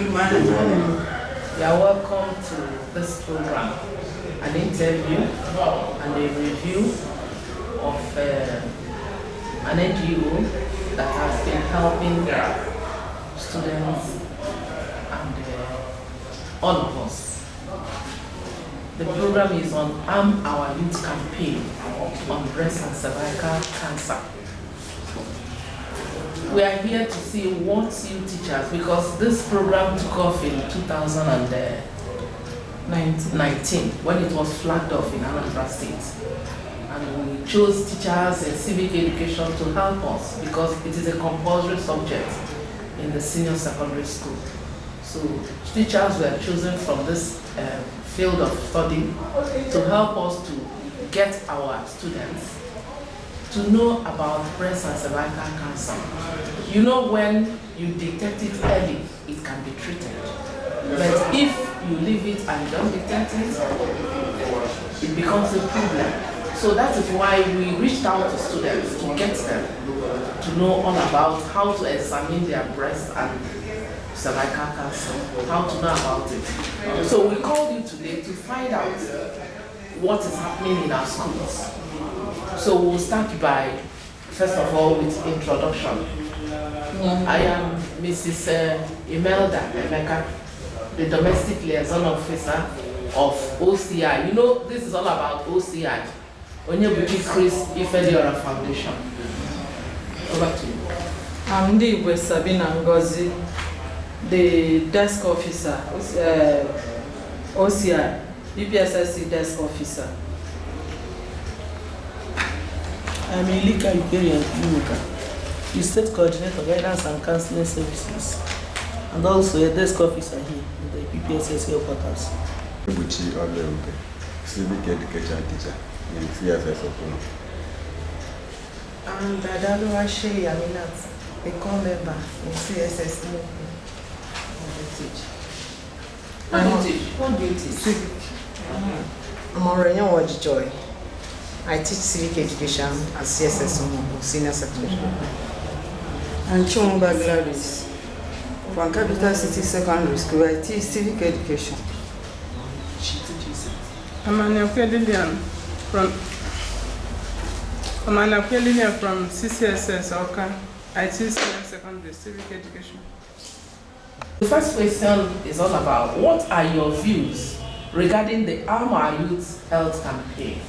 You are welcome to this program, an interview and a review of an NGO that has been helping students and all of us. The program is on Arm Our Youth campaign on breast and cervical cancer. We are here to see what you teachers, because this program took off in 2019 when it was flagged off in Anambra State. And we chose teachers in civic education to help us because it is a compulsory subject in the senior secondary school. So teachers were chosen from this field of study to help us to get our students to know about breast and cervical cancer. You know, when you detect it early, it can be treated. But if you leave it and don't detect it, it becomes a problem. So that is why we reached out to students to get them to know all about how to examine their breast and cervical cancer, how to know about it. So we called you today to find out what is happening in our schools. So we'll start by, first of all, with introduction. I am Mrs. Imelda Emeka, the Domestic Liaison Officer of OCI. You know, this is all about OCI, Onyebuchi Chris Ifediora Foundation. Over to you. I'm Ndibwe Sabina Ngozi, the desk officer, OCI, UPSSC desk officer. I'm Ilika Inuka, the State Coordinator Guidance and Counseling Services, and also a desk officer here in the PPSS headquarters. Buchi Olembe, Civic Education Teacher in CSS Okuno. I'm Dadalo Ashe Yaminat, a core member in CSS Okuno. What do you teach? What do you teach? Civic. I'm Orenya Wajijoy. I teach civic education at CSS Umuku, Senior Secondary. I'm Chumba Gladys from Capital City Secondary School. I teach civic education. I'm Anapia Lillian from CCSS Oka. I teach Senior Secondary Civic Education. The first question is all about what are your views regarding the Arm Our Youth Health campaign?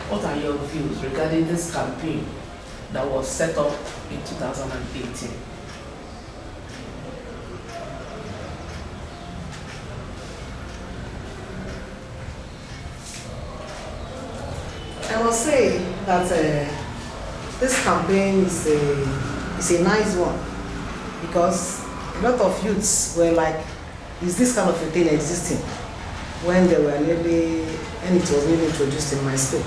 What are your views regarding this campaign that was set up in 2018? I will say that this campaign is a nice one because a lot of youths were like, is this kind of a thing existing? When it was newly introduced in my school.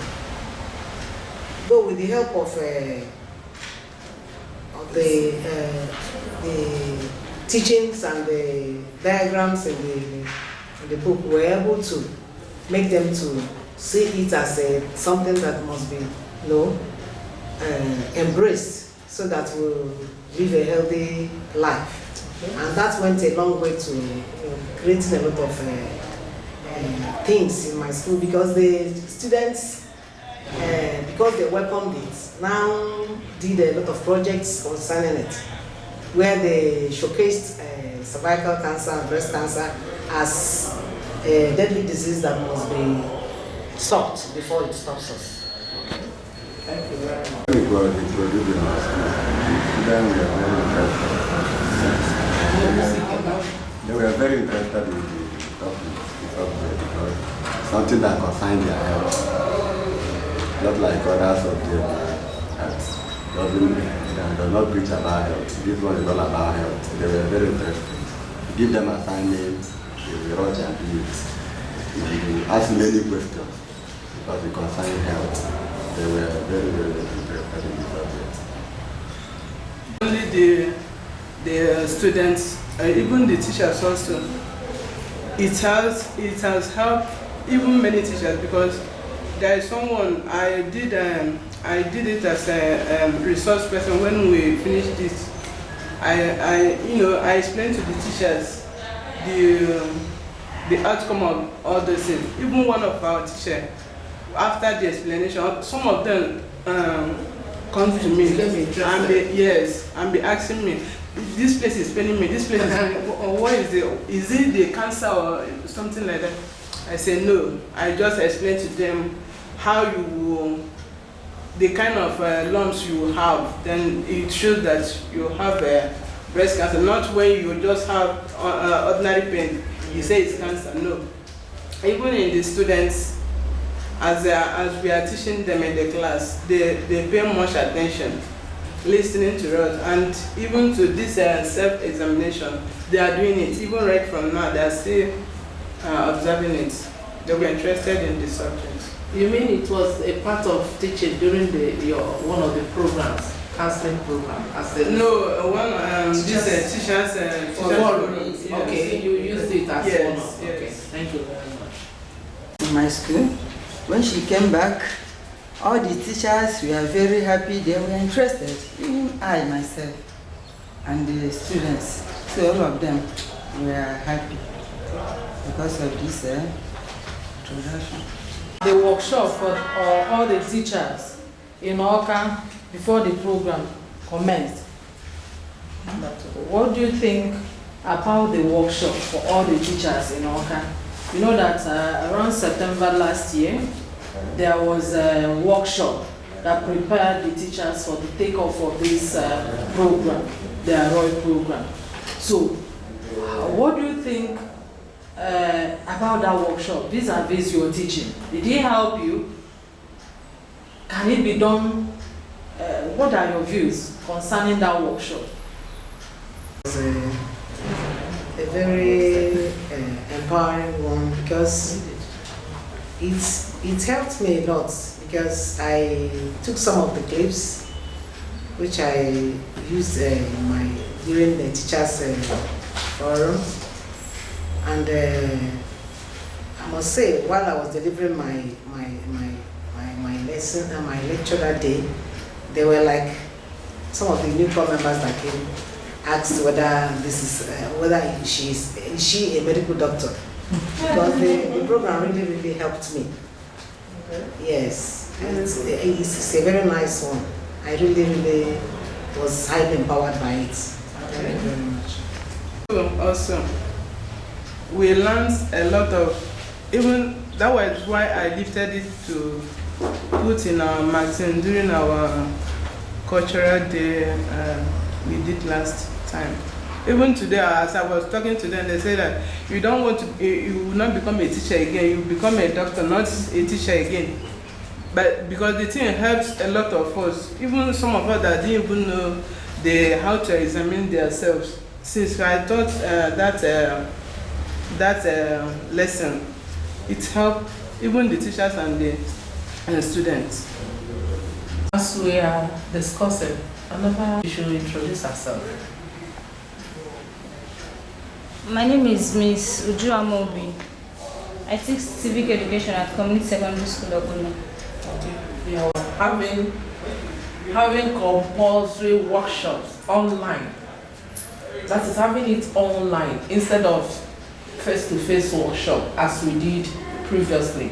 Though with the help of the teachings and the diagrams in the book, we were able to make them to see it as something that must be, embraced so that we'll live a healthy life. Okay. And that went a long way to creating a lot of things in my school because the students, because they welcomed it, now did a lot of projects concerning it, where they showcased cervical cancer and breast cancer as a deadly disease that must be stopped before it stops us. Thank you very much. When it was introduced in our school, then we were very interested in the topic because something that concerns their health. Not like other subjects that does not preach about health. This one is all about health. They were very interested. Give them assignments, they will write and do it. You ask many questions because it concerns health. They were very, very interested in the subject. Only the students, even the teachers also, it has helped even many teachers because there is someone I did it as a resource person when we finished this. I explained to the teachers the outcome of all those things. Even one of our teachers, after the explanation, some of them come to me and be asking me, this place is paining me, this place is paining me. Or what is it the cancer or something like that? I say no. I just explain to them how the kind of lumps you have, then it shows that you have breast cancer, not when you just have ordinary pain, you say it's cancer, no. Even in the students, as we are teaching them in the class, they pay much attention, listening to us, and even to this self-examination, they are doing it. Even right from now, they are still observing it. They were interested in the subject. You mean it was a part of teaching during one of the programs, counseling program? No, one teachers. Okay, you used it as yes, one. yes. Okay, thank you very much. In my school, when she came back, all the teachers were very happy, they were interested, even I myself, and the students. So all of them were happy because of this introduction. The workshop for all the teachers in Awka before the program commenced. What do you think about the workshop for all the teachers in Awka? You know that around September last year, there was a workshop that prepared the teachers for the takeoff of this program, the Arroy program. So, what do you think about that workshop vis-a-vis your teaching? Did it help you? Can it be done? What are your views concerning that workshop? It's a very empowering one because it helped me a lot because I took some of the clips which I used during the teachers forum. And I must say, while I was delivering my lesson and my lecture that day, there were like some of the newcomer members that came asked whether is she a medical doctor, because the program really helped me. Okay. Yes, it's a very nice one. I really was highly empowered by it. Thank you very much. Awesome. We learned a lot of, even that was why I lifted it to put in our magazine during our cultural day we did last time. Even today, as I was talking to them, they say that you don't want to, you will not become a teacher again, you become a doctor, not a teacher again. But because the thing helps a lot of us, even some of us that didn't even know how to examine themselves. Since I taught that lesson, it helped even the teachers and the students. As we are discussing, we should introduce ourselves. My name is Miss Uju Amobi. I teach civic education at Community Secondary School Oguna. We are having compulsory workshops online. That is having it online instead of face-to-face workshop as we did previously.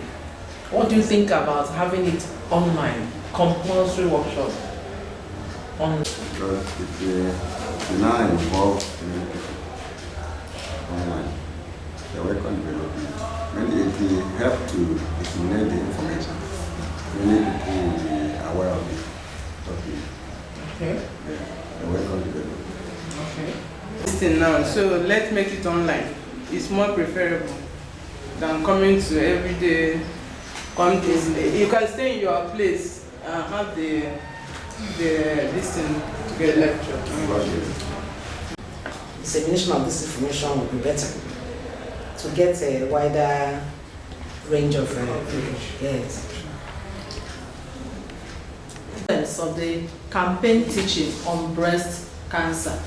What do you think about having it online, compulsory workshop online? Because it's now involved online. The work on development. When it will help to disseminate the information, many people will be aware of it. Okay. The work on development. Okay. Listen now, so let's make it online. It's more preferable than coming to every day. You can stay in your place and have the listen to get lecture. Dissemination of this information would be better to get a wider range of yes. Of the campaign teaching on breast cancer,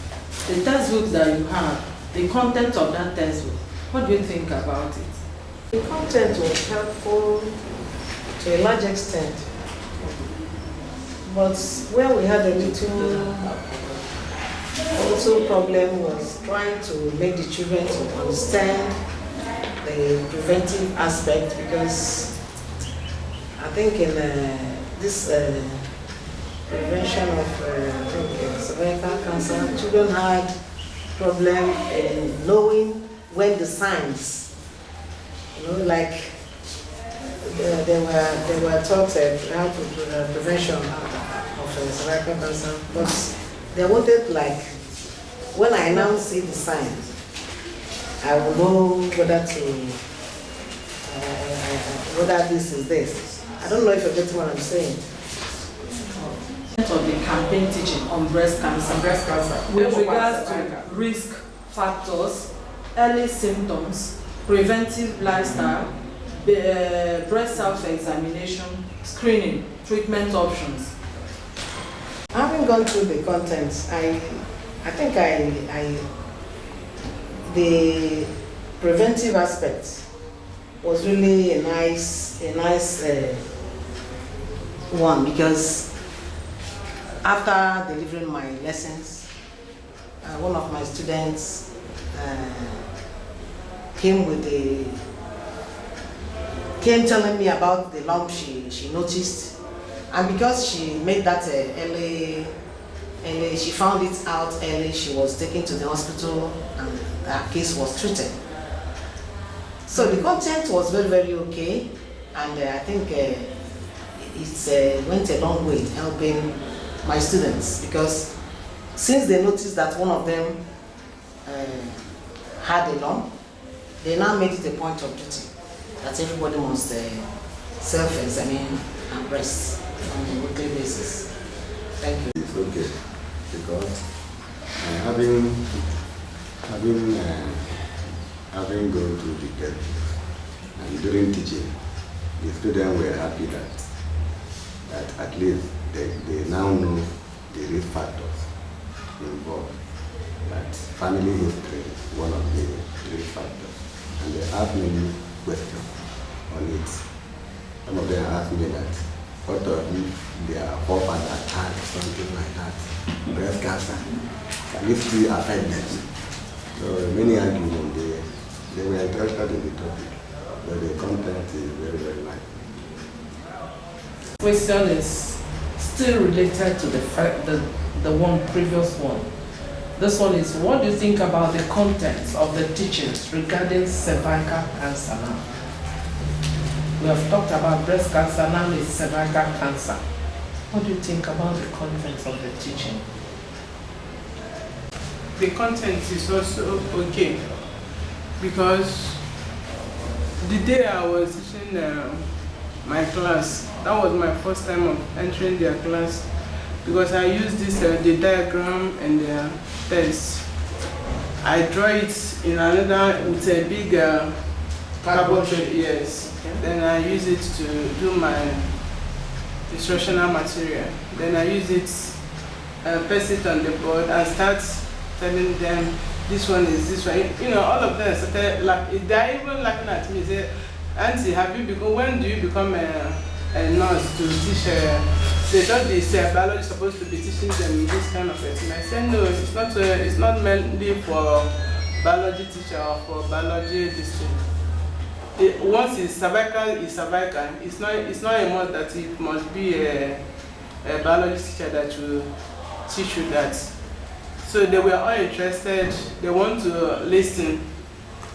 the textbook that you have, the content of that textbook, what do you think about it? The content was helpful to a large extent, but where we had a little also problem was trying to make the children to understand the preventive aspect, because I think in this prevention of cervical cancer, children had problem in knowing when the signs, like they were taught how to prevention of cervical cancer, but they wanted, like, when I now see the signs, I will know whether this is this. I don't know if you get what I'm saying. Of the campaign teaching on breast cancer. With regards to risk factors, early symptoms, preventive lifestyle, breast self-examination, screening, treatment options. Having gone through the contents, I think the preventive aspect was really a nice one, because after delivering my lessons, one of my students came telling me about the lump she noticed, and because she made that early, she found it out early, she was taken to the hospital and her case was treated. So the content was very, very okay, and I think it went a long way in helping my students, because since they noticed that one of them had a lump, they now made it a point of duty that everybody must self-examine and breast on a weekly basis. Thank you. It's okay, because having gone through the textbooks and during teaching, the students were happy that at least they now know the risk factors involved, that family history is one of the risk factors, and they asked many questions on it. Some of them asked me that, what if their forefathers had something like that, breast cancer, can it still affect them? So many arguments, they were interested in the topic, but the content is very, very nice. Question is still related to the one previous one. This one is, what do you think about the contents of the teachings regarding cervical cancer now? We have talked about breast cancer, now it's cervical cancer. What do you think about the contents of the teaching? The content is also okay, because the day I was teaching my class, that was my first time of entering their class, because I used this the diagram and the test. I draw it in another with a big cardboard, yes. Okay. Then I use it to do my instructional material. Then I use it, paste it on the board and start telling them this one is this one. You know, all of them started like, they're even laughing at me. Say, Auntie, when do you become a nurse to teach? They thought this biology is supposed to be teaching them this kind of thing. I said no, it's not mainly for biology teacher or for biology district. Once it's cervical, it's cervical. It's not a must that it must be a biology teacher that will teach you that. So they were all interested. They want to listen.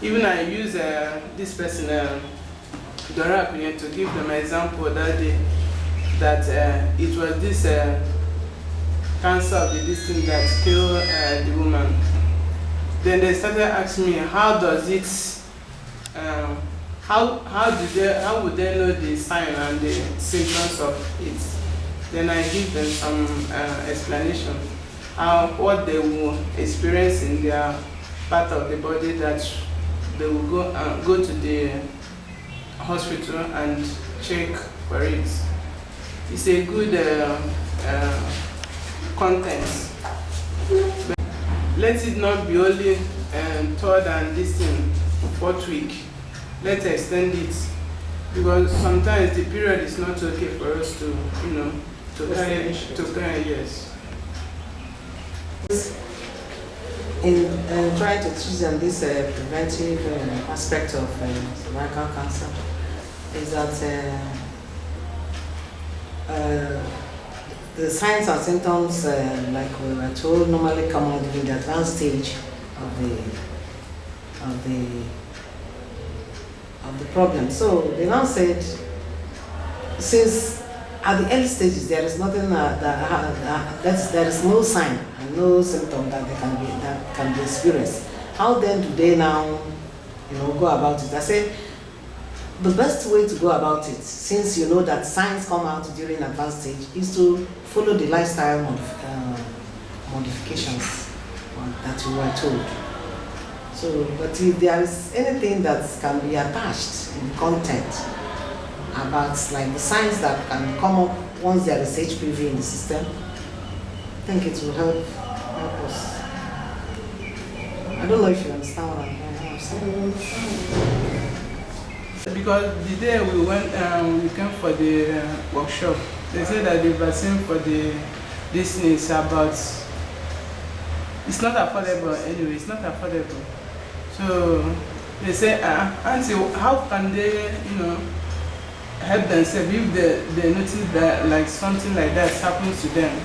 Even I use this person, Dora, to give them an example that day, that it was this cancer of the distant that killed the woman. Then they started asking me, how does it, how would they know the sign and the symptoms of it? Then I give them some explanation, what they will experience in their part of the body, that they will go to the hospital and check for it. It's a good content. But let it not be only third and this thing, 4th week. Let's extend it, because sometimes the period is not okay for us to carry, yes. in trying to teach them this preventive aspect of cervical cancer is that the signs and symptoms, like we were told, normally come out in the advanced stage of the problem. So they now said, since at the early stages there is nothing there is no sign and no symptom that can be experienced. How then do they now, go about it? I said the best way to go about it, since you know that signs come out during advanced stage, is to follow the lifestyle modifications that you were told. So, but if there is anything that can be attached in content about like the signs that can come up once there is HPV in the system, I think it will help us. I don't know if you understand what I'm saying. Because the day we came for the workshop, they said that the vaccine for this is about, it's not affordable anyway, it's not affordable. So they say, Auntie, how can they, help themselves if they notice that like something like that happens to them?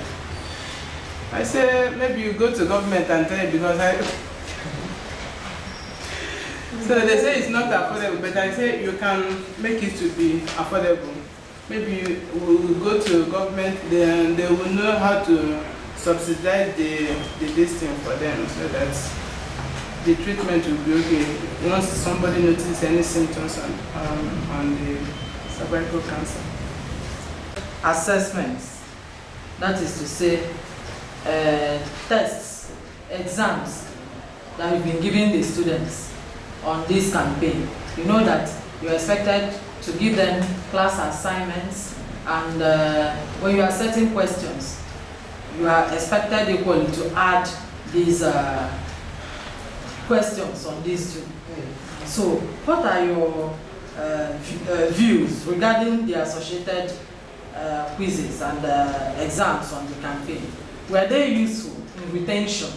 I say, maybe you go to government and tell it, because so they say it's not affordable, but I say you can make it to be affordable. Maybe we'll go to government, then they will know how to subsidize the distance for them, so that the treatment will be okay once somebody notices any symptoms on the cervical cancer. Assessments, that is to say, tests, exams that we've been giving the students on this campaign. You know that you're expected to give them class assignments, and when you are setting questions, you are expected equally to add these questions on these two. So, what are your views regarding the associated quizzes and exams on the campaign? Were they useful in retention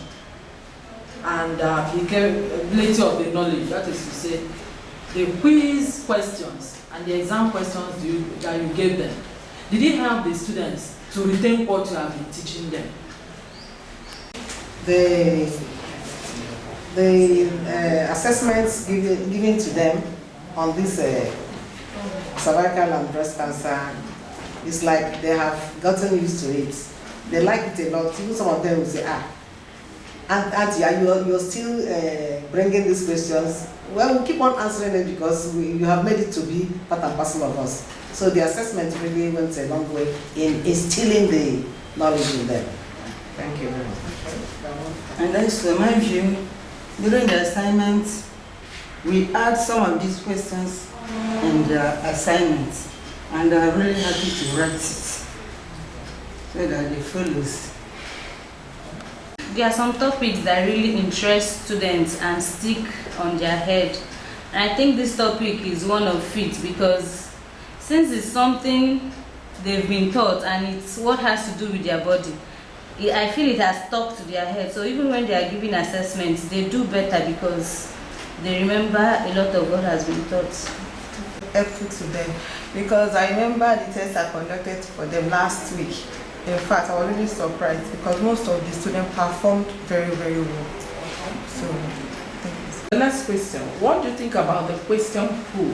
and applicability of the knowledge? That is to say, the quiz questions and the exam questions that you gave them, did it help the students to retain what you have been teaching them? The assessments given to them on this cervical and breast cancer is like they have gotten used to it. They like it a lot. Even some of them will say, Auntie, you're still bringing these questions. Well, we'll keep on answering them because you have made it to be part and parcel of us. So the assessment really went a long way in instilling the knowledge in them. Thank you very much. And also, my view, during the assignment, we add some of these questions in the assignments, and I'm really happy to write it so that it follows. There are some topics that really interest students and stick on their head. And I think this topic is one of it, because since it's something they've been taught and it's what has to do with their body, I feel it has stuck to their head. So even when they are giving assessments, they do better because they remember a lot of what has been taught. Helpful to them, because I remember the tests I conducted for them last week. In fact, I was really surprised because most of the students performed very, very well. So, the next question, what do you think about the question pool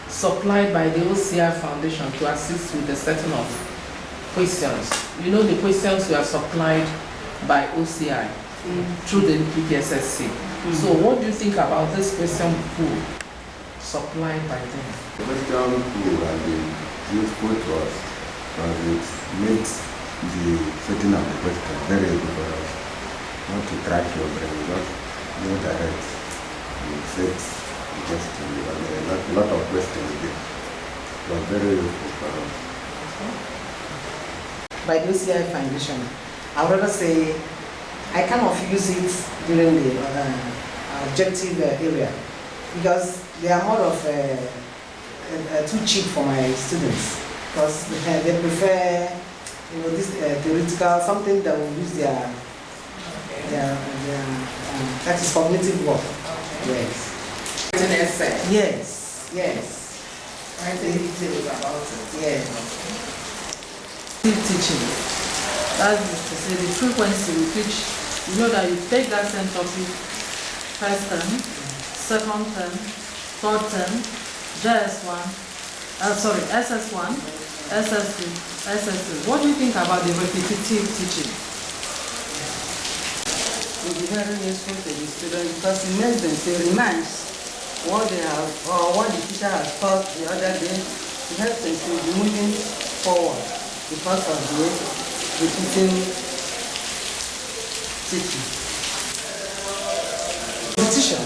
supplied by the OCI Foundation to assist with the setting of questions? You know, the questions were supplied by OCI through the PPSSC. So what do you think about this question pool supplied by them? The question pool has been useful to us because it makes the setting of the question very easy for us. Not to crack your brain, just go direct and set the question. A lot of questions there. It was very useful for us. By the OCI Foundation, I would rather say I kind of use it during the objective area because they are more of too cheap for my students because they prefer this theoretical, something that will use their That is cognitive work. Yes. Writing essay. Yes. Yes. Writing details about it. Yes. Teaching. That is to say the frequency with which you know that you take that same topic first term, second term, third term, JS1, SS1, SS2, SS3. What do you think about the repetitive teaching? It will be very useful to the students because it makes them to remind what they have or what the teacher has taught the other day. It helps them to be moving forward because of the repeating teaching. Repetition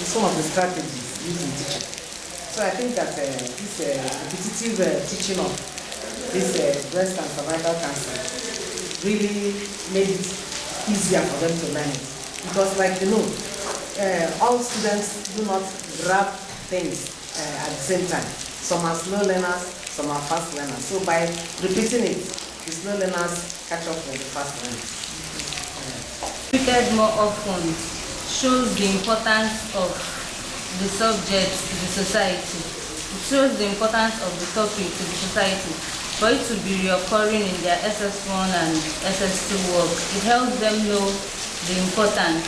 is one of the strategies used in teaching. So I think that this repetitive teaching of this breast and cervical cancer really made it easier for them to learn it. Because like you know, all students do not grab things at the same time. Some are slow learners, some are fast learners. So by repeating it, the slow learners catch up with the fast learners. Repeated more often shows the importance of the subject to the society. It shows the importance of the topic to the society. For it to be reoccurring in their SS1 and SS2 work, it helps them know the importance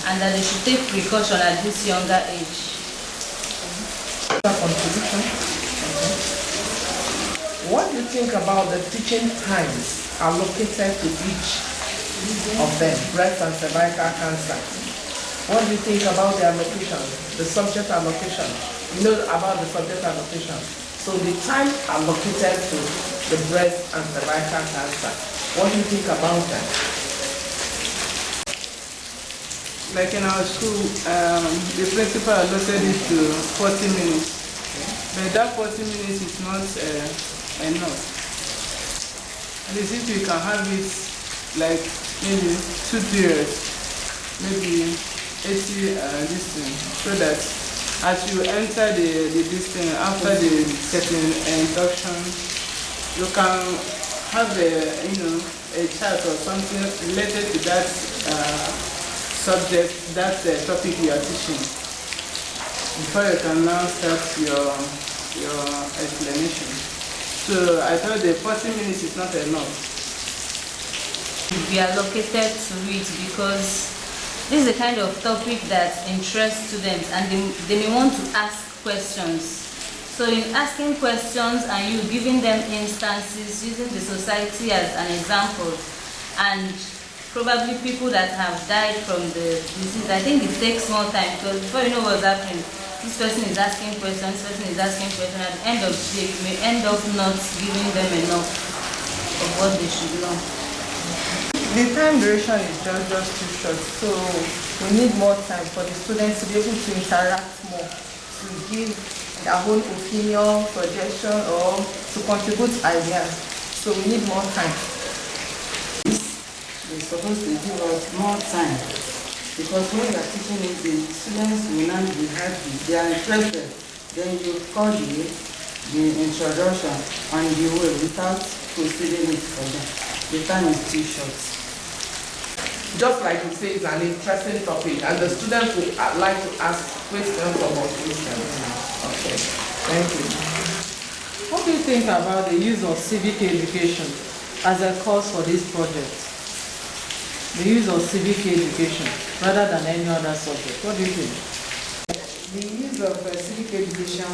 and that they should take precaution at this younger age. Contribution. What do you think about the teaching times allocated to each of them, breast and cervical cancer? What do you think about the allocation, the subject allocation? You know about the subject allocation. So the time allocated to the breast and cervical cancer, what do you think about that? Like in our school, the principal allotted it to 40 minutes. But that 40 minutes is not enough. At least if you can have it like maybe 2 periods, maybe 80 this thing, so that as you enter this thing, after the certain induction, you can have a chart or something related to that subject, that topic you are teaching, before you can now start your explanation. So I thought the 40 minutes is not enough. Be allocated to it because this is the kind of topic that interests students and they may want to ask questions. So in asking questions and you giving them instances, using the society as an example, and probably people that have died from the disease, I think it takes more time because before you know what's happening, this person is asking questions, this person is asking questions, at the end of the day, you may end up not giving them enough of what they should know. The time duration is just too short, so we need more time for the students to be able to interact more, to give their own opinion, suggestion, or to contribute ideas. So we need more time. They're supposed to give us more time because when you are teaching it, the students will not be happy. They are interested. Then you call the introduction on the way without proceeding it for them. The time is too short. Just like you say, it's an interesting topic and the students would like to ask questions about questions. Okay, thank you. What do you think about the use of civic education as a course for this project? The use of civic education rather than any other subject. What do you think? The use of civic education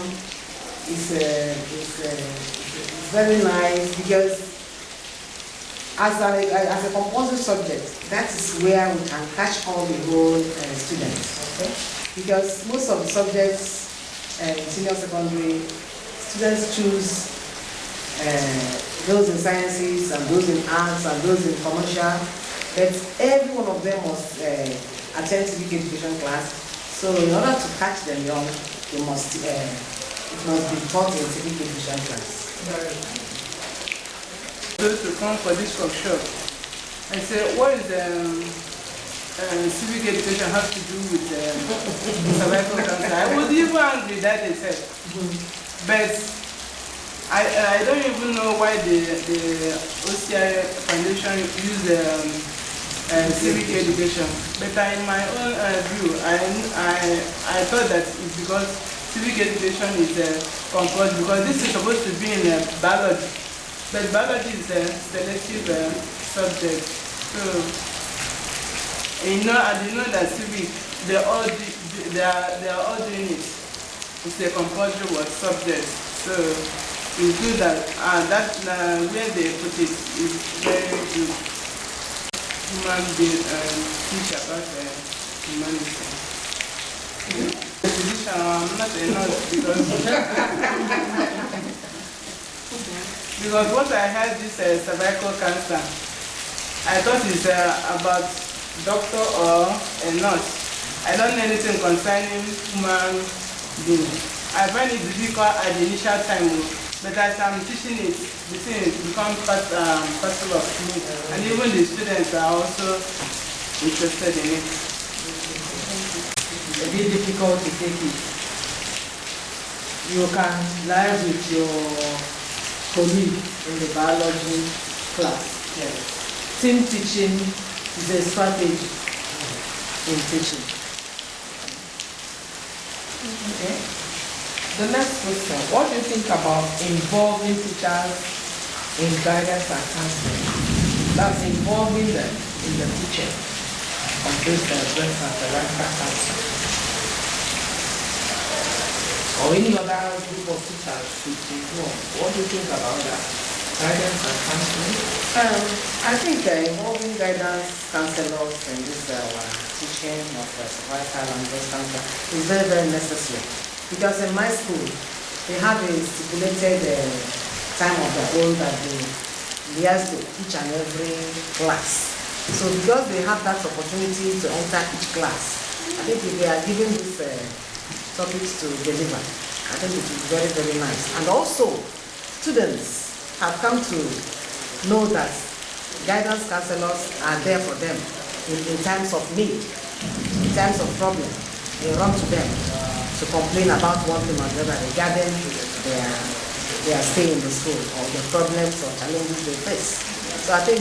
is very nice because as a compulsory subject, that is where we can catch all the whole students. Okay? Because most of the subjects in senior secondary, students choose those in sciences and those in arts and those in commercial, but every one of them must attend civic education class. So in order to catch them young, they must it must be taught in civic education class. Those to come for this workshop and say, what is civic education has to do with cervical cancer? I would even agree that they said. But I don't even know why the OCI Foundation use civic education. But in my own view, I thought that it's because civic education is compulsory, because this is supposed to be in biology. But biology is a selective subject. So, I did know that civic, they are all doing it. It's a compulsory subject. So, it's good that, where they put it is very good. Human being teach about humanity. The physician, I'm not a nurse because what I had this cervical cancer, I thought it's about doctor or a nurse. I don't know anything concerning human being. I find it difficult at the initial time, but as I'm teaching it, the thing becomes parcel of me, and even the students are also interested in it. A bit difficult to take it. You can live with your colleague in the biology class. Yes. Team teaching is a strategy in teaching. Okay. The next question, what do you think about involving teachers in guidance and counseling? That's involving them in the teaching of this breast and cervical cancer. Or any other group of teachers should be involved. What do you think about that? Guidance and counseling? I think involving guidance counselors in this teaching of cervical and breast cancer is very, very necessary. Because in my school, they have a stipulated time of their own that they have to each and every class. So because they have that opportunity to enter each class, I think if they are given these topics to deliver, I think it is very, very nice. And also, students have come to know that guidance counselors are there for them in times of need, in times of problem. They run to them to complain about one thing or the other regarding their stay in the school or the problems or challenges they face. So I think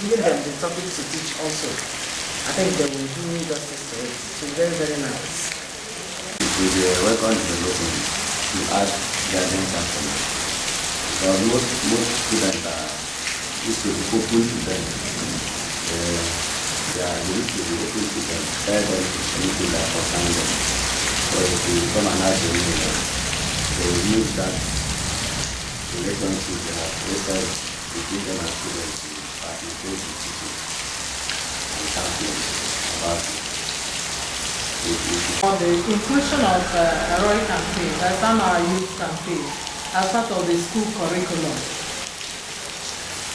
giving them the topics to teach also, I think they will do justice to it. It's very, very nice. It is a welcome development to add guidance counselors. Because most students are used to be open to them. They are used to be open to them, tell them anything that concerns them. But if you come and ask them, they will use that relationship they have created between them and students to participate in teaching and counseling about it. On the inclusion of heroic campaign, that's our youth campaign, as part of the school curriculum.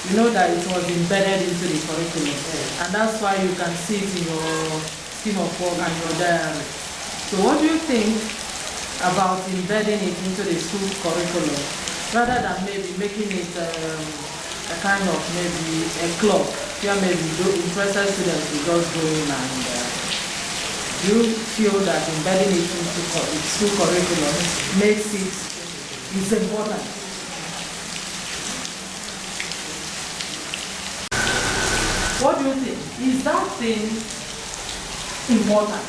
You know that it was embedded into the curriculum, and that's why you can see it in your scheme of work and your diary. So what do you think about embedding it into the school curriculum, rather than maybe making it a kind of maybe a club, where maybe interested students will just go in and do you feel that embedding it into school curriculum makes it is important? What do you think? Is that thing important?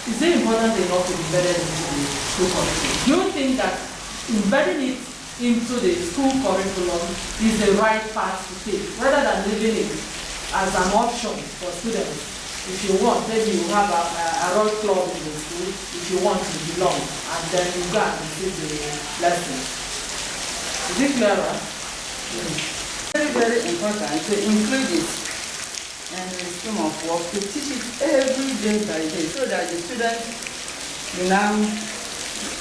Is it important enough to be embedded into the school curriculum? Do you think that embedding it into the school curriculum is the right path to take, rather than leaving it as an option for students? If you want, maybe you have a road club in the school, if you want to belong, and then you go and receive the lessons. Is it clearer? Very, very important to include it in the scheme of work, to teach it every day by day, so that the students will now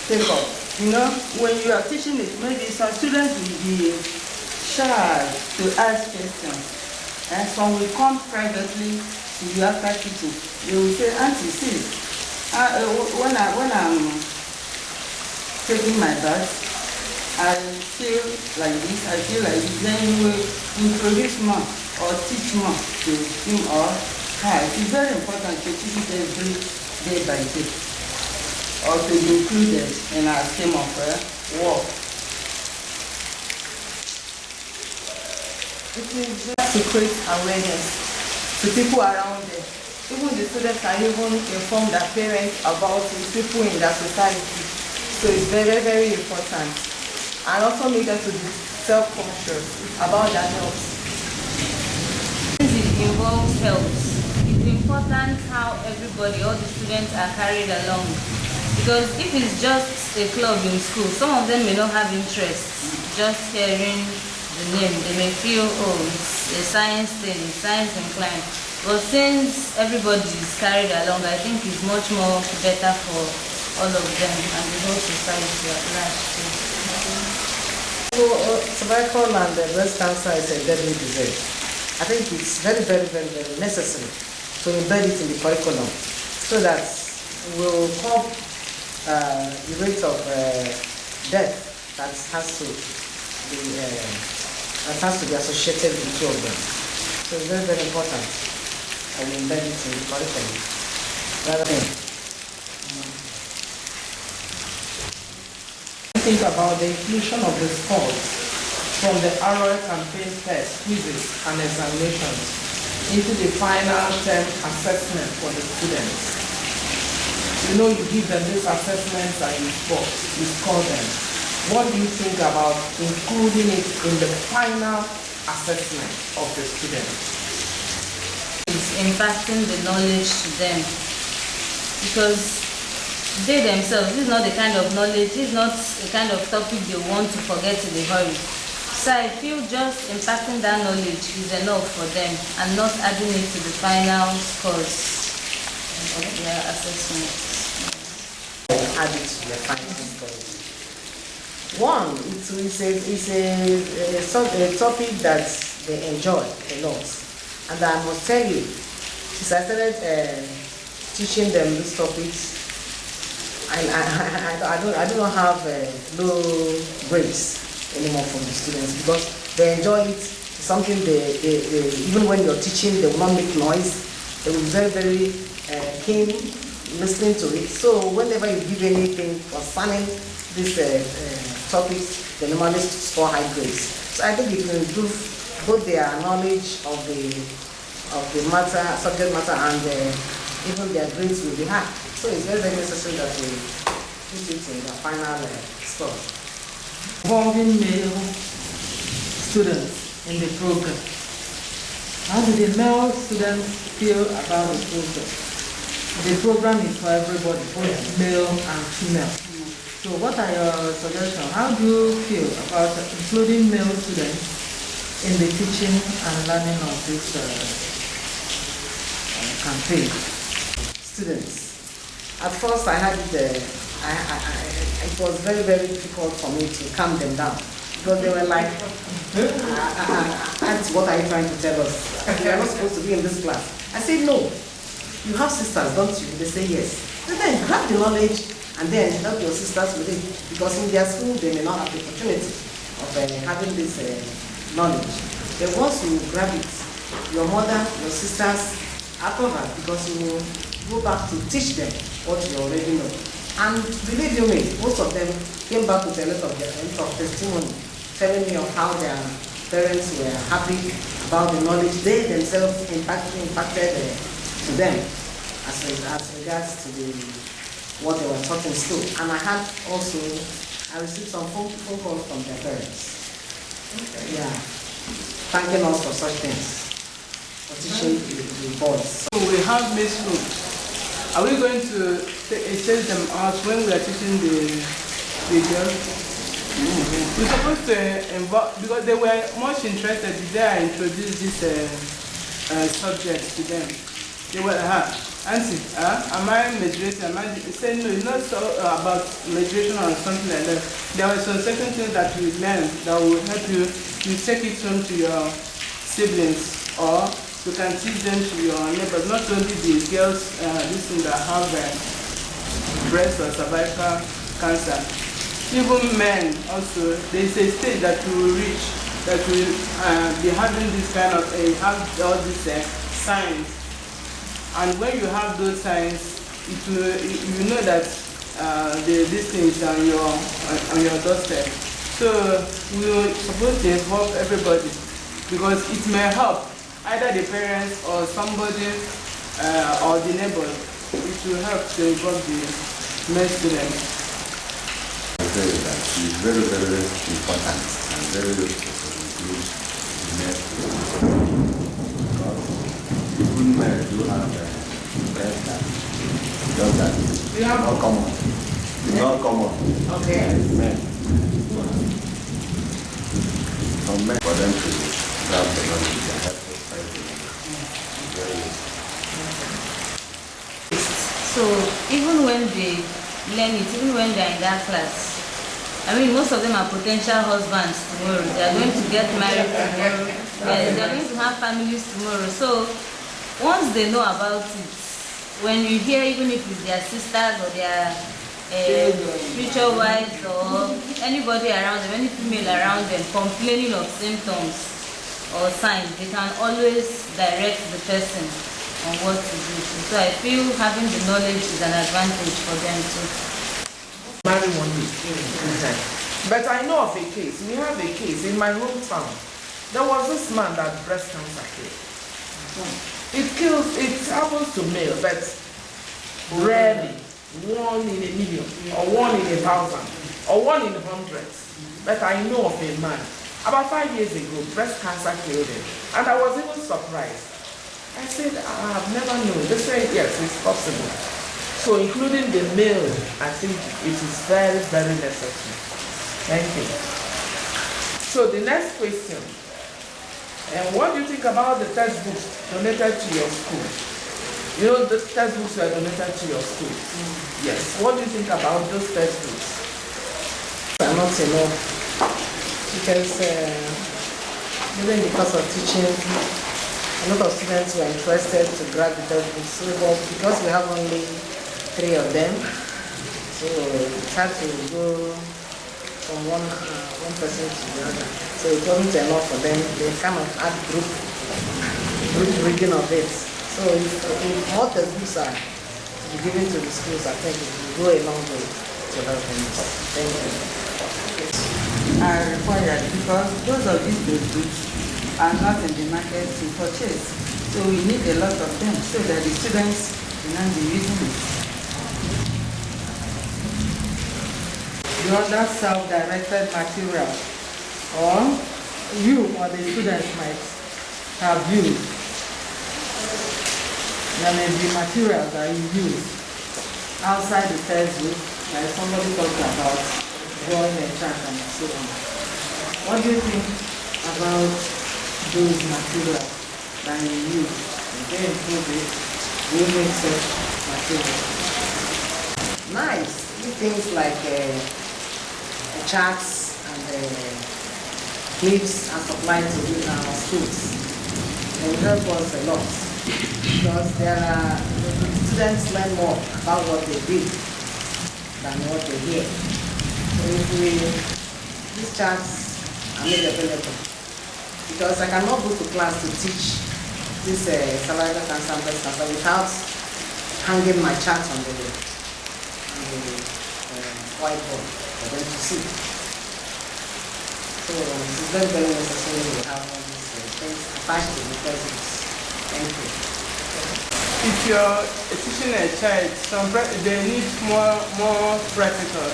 take up. You know, when you are teaching it, maybe some students will be shy to ask questions, and some will come privately to you after teaching. They will say, Auntie, see, when I'm taking my bath, I feel like this, I feel like this. Then you will introduce more or teach more to him or her. It's very important to teach it every day by day, or to be included in our scheme of work. It is just to create awareness to people around them. Even the students can even inform their parents about the people in their society. So it's very, very important. And also make them to be self-conscious about their health. Since it involves health, it's important how everybody, all the students are carried along. Because if it's just a club in school, some of them may not have interest. Just hearing the name, they may feel, oh, it's a science thing, it's science inclined. But since everybody is carried along, I think it's much more better for all of them and the whole society at large too. So, cervical and breast cancer is a deadly disease. I think it's very, very, very, very necessary to embed it in the curriculum so that we'll curb the rate of death that has to be associated with the two of them. So it's very, very important that we embed it in the curriculum rather than Think about the inclusion of the scores from the ROI campaign tests, quizzes, and examinations into the final term assessment for the students. You know, you give them these assessments and you score them. What do you think about including it in the final assessment of the students? It's impacting the knowledge to them. Because they themselves, this is not the kind of knowledge, this is not the kind of topic they want to forget in a hurry. So I feel just impacting that knowledge is enough for them and not adding it to the final scores of their assessments. add it to the final scores. One, it's a topic that they enjoy a lot. And I must tell you, since I started teaching them these topics, I do not have low grades anymore from the students because they enjoy it. It's something they even when you're teaching, they will not make noise. They will be very, very keen listening to it. So whenever you give anything concerning these topics, they normally score high grades. So I think it will improve both their knowledge of the matter, subject matter, and even their grades will be high. So it's very, very necessary that we put it in the final score. Involving male students in the program. How do the male students feel about the program? The program is for everybody, both male and female. So what are your suggestions? How do you feel about including male students in the teaching and learning of this campaign? Students. At first I had it was very, very difficult for me to calm them down because they were like, Auntie, what are you trying to tell us? We are not supposed to be in this class. I said, no. You have sisters, don't you? They say yes. So then grab the knowledge and then help your sisters with it because in their school they may not have the opportunity of having this knowledge. Then once you grab it, your mother, your sisters are covered because you will go back to teach them what you already know. And believe you me, most of them came back with a lot of testimony telling me of how their parents were happy about the knowledge they themselves impacted to them as regards to what they were taught in school. And I received some phone calls from their parents. Yeah, thanking us for such things, for teaching the boys. So we have mixed groups. Are we going to take them out when we are teaching the girls? Mm-hmm. We're supposed to involve, because they were much interested the day I introduced this subject to them. They were, Auntie, am I menstruating? Am I saying no, it's not so, about menstruation or something like that. There were some certain things that you learn that will help you. You take it home to your siblings, or you can teach them to your neighbors, not only the girls this thing that have breast or cervical cancer. Even men also, there is a stage that you will reach that will be having this kind of, have all these signs. And when you have those signs, you know that this thing is on your doorstep. So we are supposed to involve everybody because it may help. either the parents or somebody or the neighbors. It will help to involve the male students. I tell you that it's very, very important and very useful to include the male students. Because even men do have breast cancer. Just that it's not common. It's not common. Okay. As men. Some men, for them to grab the knowledge and help to fight it. Very useful. So even when they learn it, even when they're in that class, I mean, most of them are potential husbands tomorrow. They're going to get married tomorrow. They're going to have families tomorrow. So once they know about it, when you hear, even if it's their sisters or their future wives or anybody around them, any female around them complaining of symptoms or signs, they can always direct the person on what to do. So I feel having the knowledge is an advantage for them too. Marry one week. But I know of a case. We have a case in my hometown. There was this man that breast cancer killed. It happens to male, but rarely. 1 in a million, or 1 in 1,000, or 1 in hundreds. But I know of a man, about 5 years ago, breast cancer killed him. And I was even surprised. I said, I have never known. They said, yes, it's possible. So including the male, I think it is very, very necessary. Thank you. So the next question, what do you think about the textbooks donated to your school? You know, the textbooks were donated to your school. Yes. What do you think about those textbooks? Are not enough because even because of teaching, a lot of students were interested to grab the textbooks. So, but because we have only 3 of them, so it had to go from one person to the other. So it wasn't enough for them. They kind of had group reading of it. So if more textbooks are to be given to the schools, I think it will go a long way to help them. Thank you. Are required because those of these textbooks are not in the market to purchase. So we need a lot of them so that the students will not be using it. The other self-directed material or you or the students might have used. There may be materials that you use outside the textbook, like somebody talked about drawing a chart and so on. What do you think about those materials that you use? They improve it. Do you make such materials? Nice. Things like charts and clips and supply to our schools. They will help us a lot because the students learn more about what they read than what they hear. So if these charts are made available, because I cannot go to class to teach this cervical cancer and breast cancer without hanging my charts on the whiteboard for them to see. So it's very, very necessary to have all these things attached to the textbooks. Thank you. If you're teaching a child, they need more practical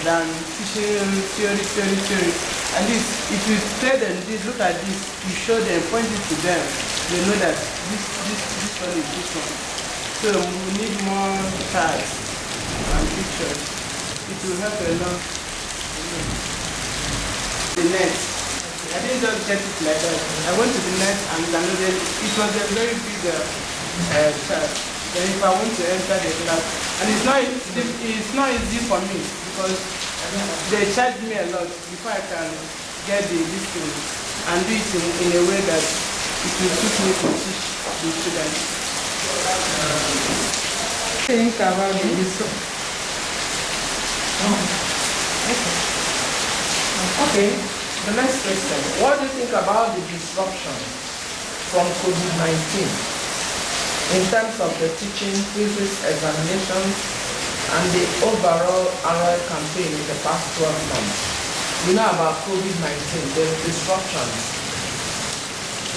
than teaching theory. At least if you tell them this, look at this, you show them, point it to them, they know that this one is this one. So we need more charts and pictures. It will help a lot. The net. I didn't just get it like that. I went to the net and downloaded. It was a very big chart. Then if I want to enter the class, and it's not easy for me because they charge me a lot before I can get this thing and do it in a way that it will suit me to teach the students. Think about this. Okay, the next question. What do you think about the disruption from COVID-19 in terms of the teaching, quizzes, examinations, and the overall annual campaign in the past 12 months? You know about COVID-19, there's disruptions.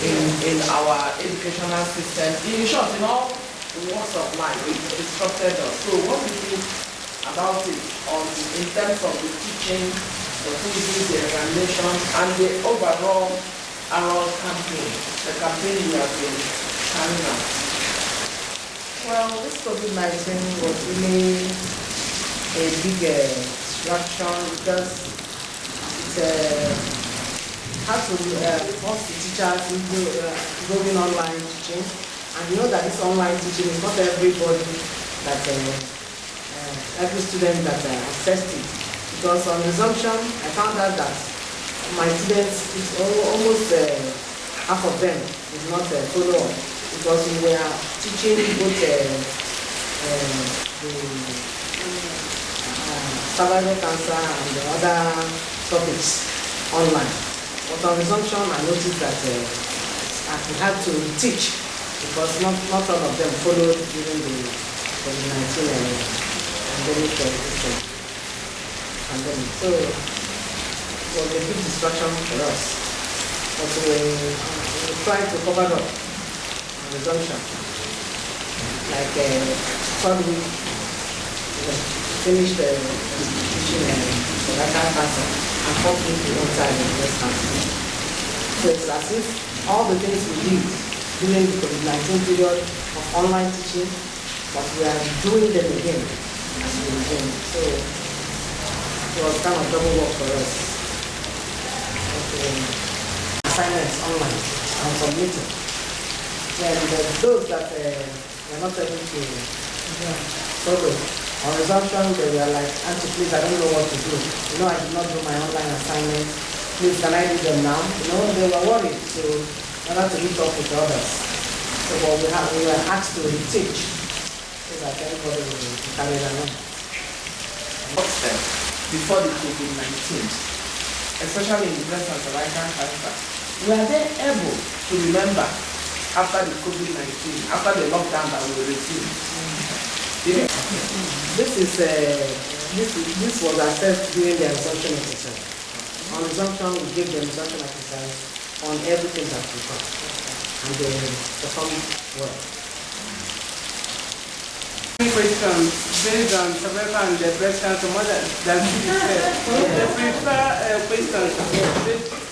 in our educational system. In short, in all walks of life, it instructed us. So what do you think about it in terms of the teaching, the quizzes, the examination, and the overall campaign, the campaign you have been carrying out? Well, this COVID-19 was really a big distraction because it had to force the teachers into going online teaching. And you know that this online teaching is not everybody that every student that accessed it. Because on resumption, I found out that my students, it's almost half of them did not follow up. Because we were teaching both the cervical cancer and the other topics online. But on resumption, I noticed that we had to teach because not all of them followed during the COVID-19 pandemic. So it was a big distraction for us. But we tried to cover up on resumption. Like third week, we finished teaching cervical cancer, and fourth week we went inside the breast cancer. So it's as if all the things we did during the COVID-19 period of online teaching, but we are doing them again as we begin. So it was kind of double work for us. Assignments online and submitting. Then those that were not able to follow on resumption, they were like, Auntie, please, I don't know what to do. You know, I did not do my online assignments. Please, can I do them now? You know, they were worried. So in order to meet up with others. So we were asked to teach so that everybody will carry along. What's them before the COVID-19, especially in the breast and cervical cancer, were they able to remember after the COVID-19, after the lockdown that we received? This was assessed during the resumption exercise. On resumption, we gave the resumption exercise on everything that we got, and they performed well. Questions based on cervical and the breast cancer more than they prefer questions.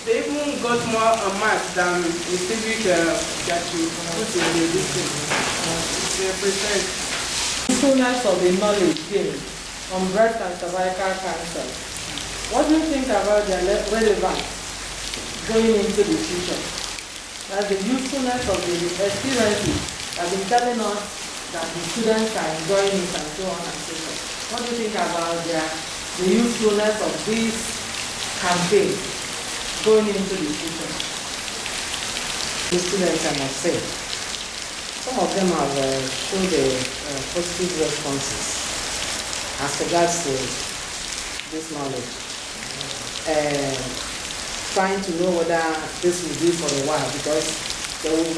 They even got more marks than the civic that you put in the listing. They prefer Usefulness of the knowledge gained on breast and cervical cancer. What do you think about their relevance going into the future? That the usefulness of the experiences have been telling us that the students are enjoying it and so on and so forth. What do you think about the usefulness of this campaign going into the future? The students, I must say, some of them have showed positive responses as regards to this knowledge. Trying to know whether this will be for a while because they will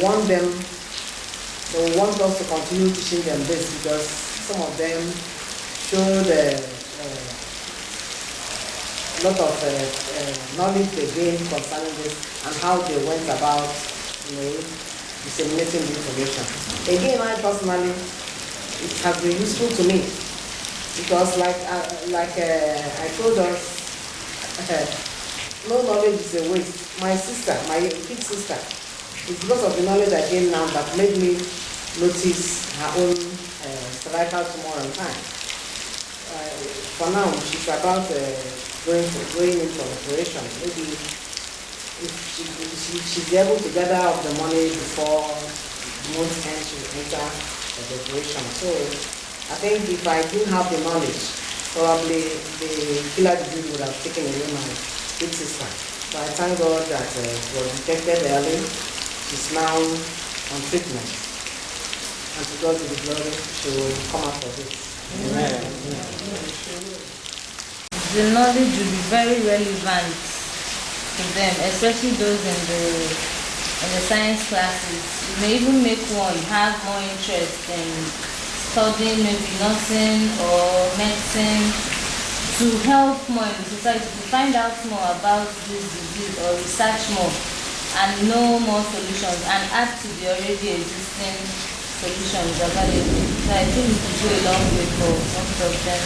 want us to continue teaching them this because some of them showed a lot of knowledge they gained concerning this and how they went about, disseminating the information. Again, I personally, it has been useful to me because, like I told us, no knowledge is a waste. My sister, my big sister, it's because of the knowledge I gained now that made me notice her own cervical tumor in time. For now, she's about going in for operation. Maybe if she's able to gather up the money before the month end, she will enter the operation. So I think if I didn't have the knowledge, probably the killer disease would have taken away my big sister. So I thank God that it was detected early. She's now on treatment. And to God be the glory, she will come out of it. Amen. The knowledge will be very relevant to them, especially those in the science classes. You may even make one have more interest in studying maybe nursing or medicine to help more in the society, to find out more about this disease or research more and know more solutions and add to the already existing solutions available. So I think it will go a long way for most of them.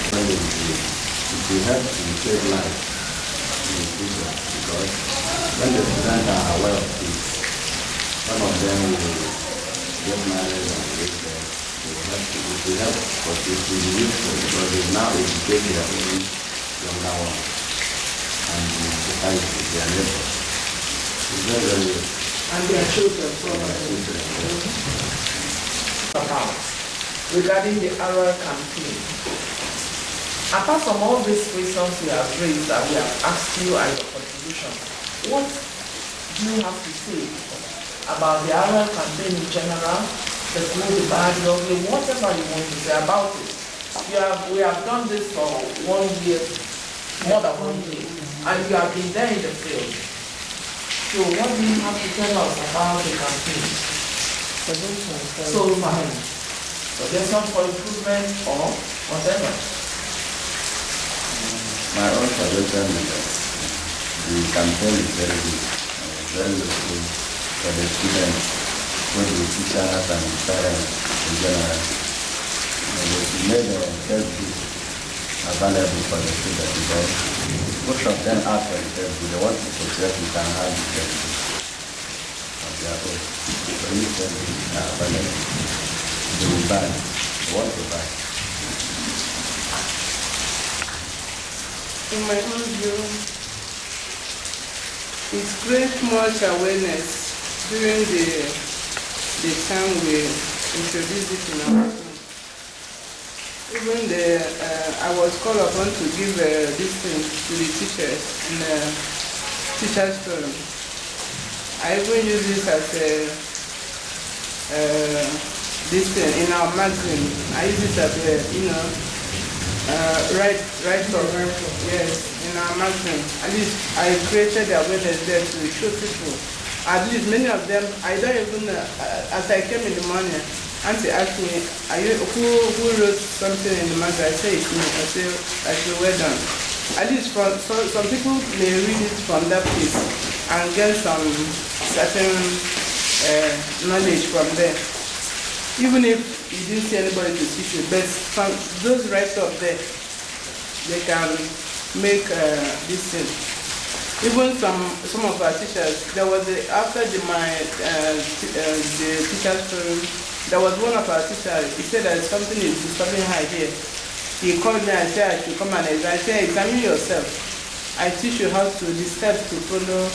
It will help to save lives in the future because when the students are aware of this, some of them will get married and get there. It will help because it will be useful because they now educate their own younger ones and the society, their neighbors. It's very, very good. And their children. About regarding the oral campaign. Apart from all these questions we have raised that we have asked you and your contribution, what do you have to say about the oral campaign in general, the good, the bad, the ugly, whatever you want to say about it? We have done this for 1 year, more than 1 year, and you have been there in the field. So what do you have to tell us about the campaign so far? Suggestion for improvement or whatever? My own suggestion is that the campaign is very good, very useful for the students, for the teachers and the parents in general. We made the textbook available for the students because most of them ask for the textbook. They want to progress with and have the textbook of their own. So these textbooks are available. They will buy. They want to buy. In my own view, it creates much awareness during the time we introduce it in our school. Even I was called upon to give this thing to the teachers in a teachers forum. I even use this as this thing in our magazine. I use it as right up. Yes, in our magazine. At least I created the awareness there to show people. At least many of them, I don't even, as I came in the morning, Auntie asked me, who wrote something in the magazine? I say it's me. I say, well done. At least some people may read it from that place and get some certain knowledge from there. Even if you didn't see anybody to teach you, but from those right up there, they can make this thing. Even some of our teachers, there was after the teachers forum, there was one of our teachers. He said that something is disturbing her here. He called me and said I should come and examine. I said, examine yourself. I teach you how to the steps to follow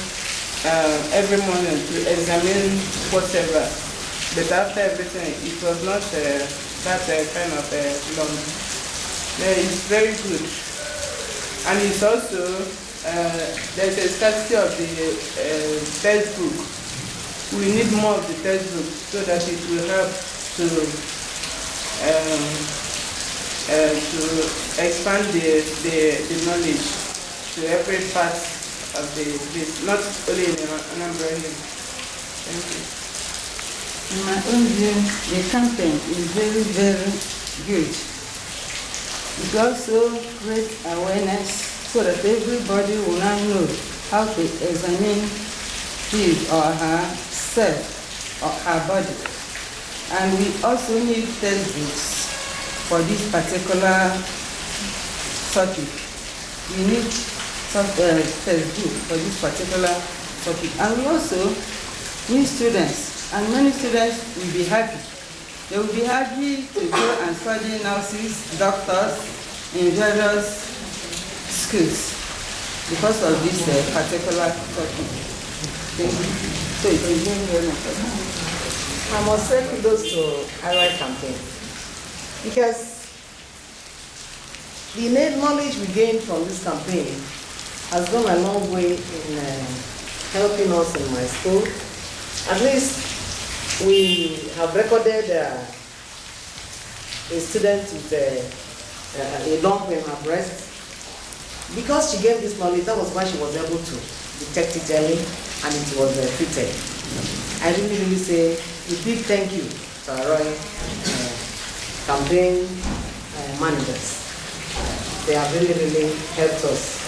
every morning to examine whatever. But after everything, it was not that kind of long. It's very good. And it's also, there's a scarcity of the textbook. We need more of the textbook so that it will help to expand the knowledge to every part of this, not only in Anambra. Thank you. In my own view, the campaign is very, very good. It also creates awareness so that everybody will now know how to examine his or herself or her body. And we also need textbooks for this particular topic. We need textbook for this particular topic. And we also need students. And many students will be happy. They will be happy to go and study nurses, doctors in various schools because of this particular topic. So it is very important. I must say kudos to IRI campaign because the knowledge we gained from this campaign has gone a long way in helping us in my school. At least we have recorded a student with a lump in her breast. Because she gave this knowledge, that was why she was able to detect it early and it was treated. I really say a big thank you to our campaign managers. They have really helped us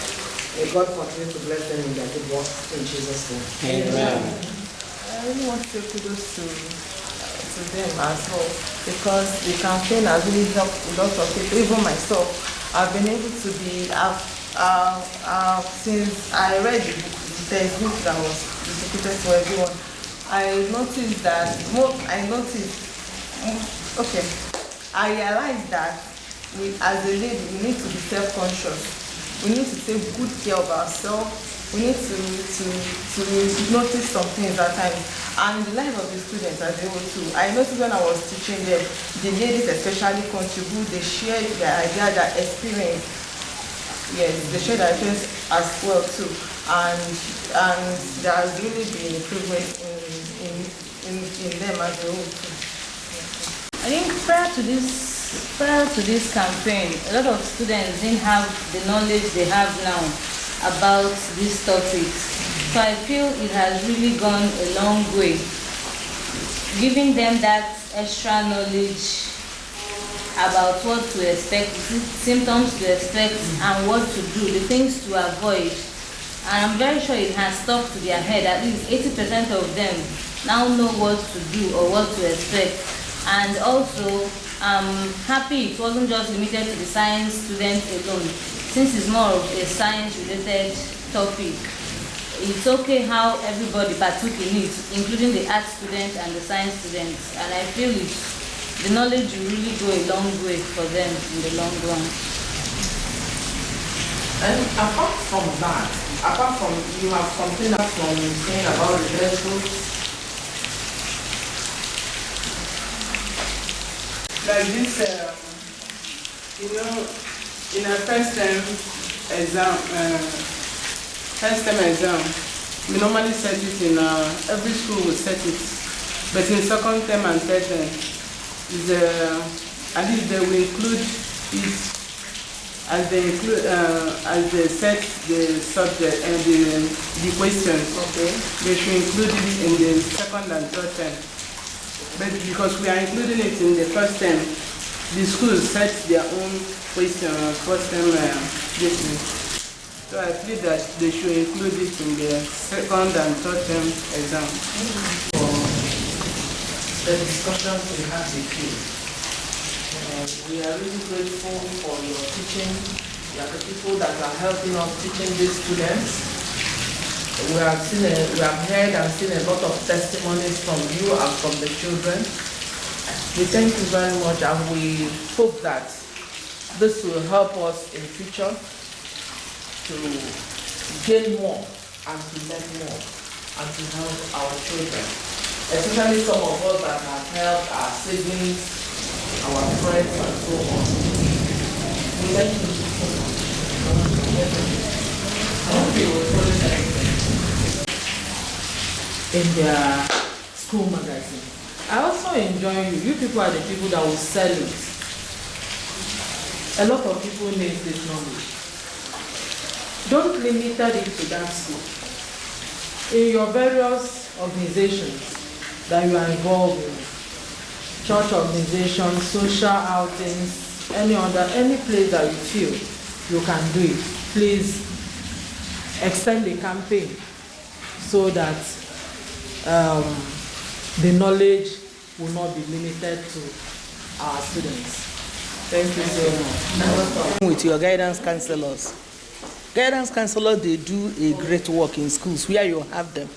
May God continue to bless them in their good work in Jesus' name. I really want to say kudos to them as well, because the campaign has really helped a lot of people, even myself. I've been able to be, since I read the book, the book that was distributed to everyone, I noticed that, I realized that as a lady, we need to be self-conscious. We need to take good care of ourselves. We need to notice some things at times. And the life of the students are able to. I noticed when I was teaching them, the ladies especially contribute, they share their idea, their experience. Yes, they share their experience as well too. And there has really been improvement in them as a whole too. I think prior to this campaign, a lot of students didn't have the knowledge they have now about these topics. So I feel it has really gone a long way, giving them that extra knowledge about what to expect, symptoms to expect, and what to do, the things to avoid. And I'm very sure it has stuck to their head. At least 80% of them now know what to do or what to expect. And also, I'm happy it wasn't just limited to the science students alone. Since it's more of a science-related topic, it's okay how everybody partook in it, including the art students and the science students. And I feel the knowledge will really go a long way for them in the long run. And apart from that, you have something else from saying about the dress groups. Like this, in a first term exam, we normally set it in, every school will set it, but in second term and third term, at least they will include it as they set the subject and the questions. Okay. They should include it in the second and third term. But because we are including it in the first term, the schools set their own question first term business. So I feel that they should include it in the second and third term exam. For the discussions we had with you, we are really grateful for your teaching. You are the people that are helping us teaching these students. We have heard and seen a lot of testimonies from you and from the children. We thank you very much, and we hope that this will help us in future to gain more and to learn more and to help our children, especially some of us that have helped our siblings, our friends, and so on. We thank you so much. I hope you will follow that in their school magazine. I also enjoy you. You people are the people that will sell it. A lot of people need this knowledge. Don't limit it to that school. In your various organizations that you are involved in, church organizations, social outings, any place that you feel you can do it, please extend the campaign so that the knowledge will not be limited to our students. Thank you so much. With your guidance counselors. Guidance counselors, they do a great work in schools where you have them.